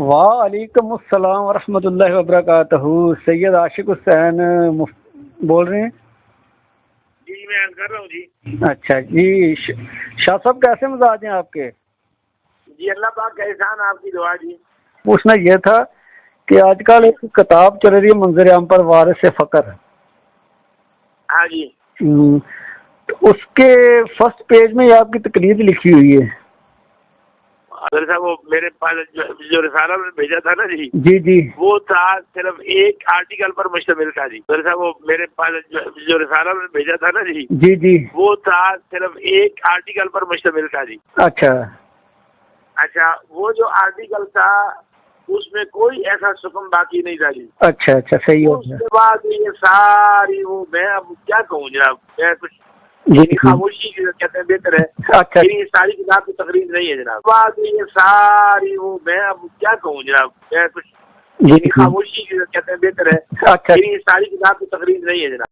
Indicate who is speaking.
Speaker 1: وعلیکم السلام ورحمۃ اللہ وبرکاتہ۔ سید عاشق حسین بول رہے ہیں؟
Speaker 2: جی میں عرض کر رہا ہوں جی۔
Speaker 1: اچھا جی، شاہ صاحب کیسے مزاج ہیں آپ کے؟
Speaker 2: جی اللہ پاک کا احسان، آپ کی دعا جی۔
Speaker 1: پوچھنا یہ تھا کہ آج کل ایک کتاب چل رہی ہے منظر عام پر، وارث فقر۔
Speaker 2: ہاں جی،
Speaker 1: تو اس کے فرسٹ پیج میں آپ کی تقریر لکھی ہوئی ہے۔
Speaker 2: حضرت صاحب وہ میرے پاس جو رسالہ میں بھیجا تھا نا جی،
Speaker 1: جی
Speaker 2: وہ تھا صرف ایک آرٹیکل پر مشتمل تھا جی۔ حضرت صاحب وہ میرے پاس جو رسالہ میں بھیجا تھا نا جی،
Speaker 1: جی
Speaker 2: وہ تھا صرف ایک آرٹیکل پر مشتمل تھا جی۔ اچھا وہ جو آرٹیکل تھا اس میں کوئی ایسا حکم باقی نہیں تھا جی۔
Speaker 1: اچھا صحیح ہو
Speaker 2: اس کے بعد یہ ساری وہ میں اب کیا کہوں جناب، میں کچھ خاموشی کہتے ہیں بہتر ہے۔
Speaker 1: اچھا
Speaker 2: یہ ساری کتاب کی تقریر نہیں ہے جناب، بعد یہ ساری وہ میں اب کیا کہوں جناب، میں کچھ خاموشی کہتے ہیں بہتر ہے۔
Speaker 1: اچھا
Speaker 2: یہ ساری کتاب کی تقریر نہیں ہے جناب۔